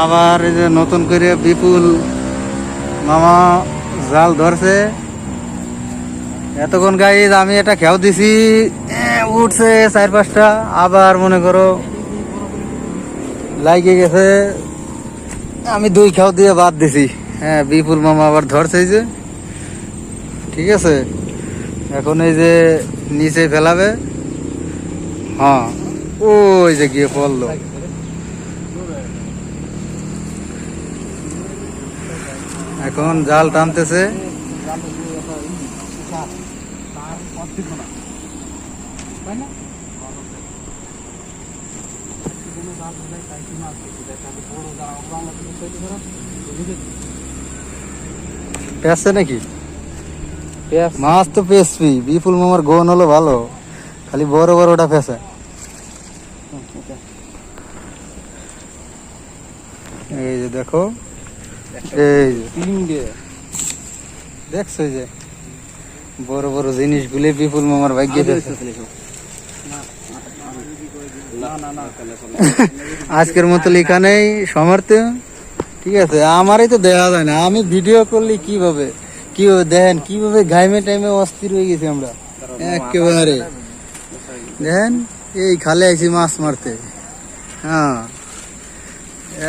আবার এই যে নতুন করে বিপুল মামা জাল ধরছে। এতক্ষণ গাইজ আমি এটা খেয়াও দিছি, উঠছে 4-5টা, আবার মনে করো লাগিয়ে গেছে, আমি 2 খেয়াও দিয়ে বাদ দিছি। হ্যাঁ, বিপুল মামা আবার ধরছে এই যে, ঠিক আছে। এখন এই যে নিচে ফেলাবে। হ্যাঁ, ওই যে গিয়ে পড়লো। এখন জাল টানতেছে। পেঁচছে নাকি মাছ? তো পেঁচবি, বিপুল মামার গোন হলো ভালো, খালি বড় বড় ওটা পেঁচে। এই যে দেখো, এই যে দেখছো যে বড় বড় জিনিসগুলি বিপুল মামার ভাগ্যে পেঁচে। আজকের মতো এখানেই সমাপ্ত, ঠিক আছে। আমারই তো দেখা যায় না, আমি ভিডিও করলে কিভাবে দেখেন, কিভাবে ঘাইমে টাইমে অস্থির হয়ে গেছি আমরা একেবারে। দেখেন এই খালে আইছি মাছ মারতে। হ্যাঁ,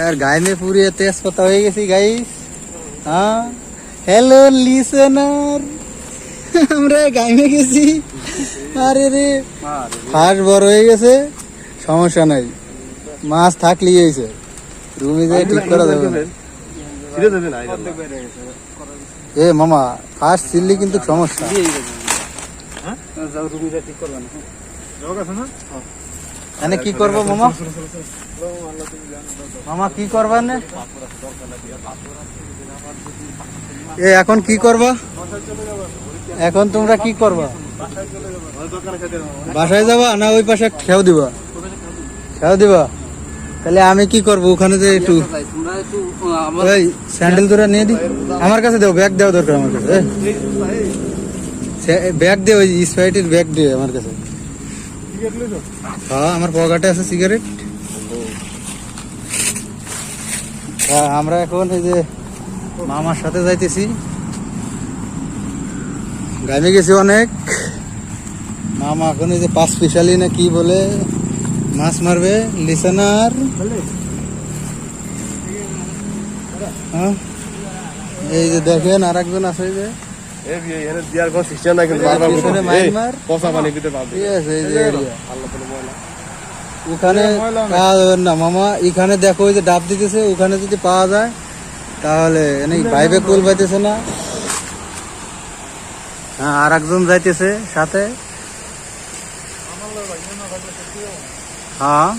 আর ঘাইমে পুরিয়ে তেজপাতা হয়ে গেছি গাইস। হ্যাঁ, হ্যালো লিসেনার, আমরা ঘাইমে গেছি। আরে রে, ফাঁস বড় হয়ে গেছে, সমস্যা নাই, মাছ থাকলেই হয়েছে, রুমে যাই ঠিক করা যাবে। এ মামা, ফার্স্ট চিল্লি কিন্তু সমস্যা। এনে কি করবো মামা? মামা কি করবা? এ এখন কি করবা? এখন তোমরা কি করবা? বাসায় যাবা না ওই পাশে খেয়াও দিবা? খেয়াও দিবা? তাহলে আমি কি করবো ওখানে যে একটু স্যান্ডেল তোরা নিয়ে দি, আমার কাছে দাও, ব্যাগ দেওয়া দরকার আমার কাছে, ব্যাগ দে, ওই স্প্রাইটের ব্যাগ দে আমার কাছে। হ্যাঁ, আমার পকেটে আছে সিগারেট। হ্যাঁ, আমরা এখন এই যে মামার সাথে যাইতেছি, গাইমে গেছি অনেক। মামা এখন এই যে 5 স্পেশালি না কি বলে মাছ মারবে, লিসেনার। হ্যাঁ, এই যে দেখেন আর একজন আছে যে ওখানে পাওয়া যাবে না মামা। এখানে দেখো ওই যে ডাব দিতেছে, ওখানে যদি পাওয়া যায় তাহলে ভাইবে কুল পাইতেছে না। হ্যাঁ, আর একজন যাইতেছে সাথে। হ্যাঁ,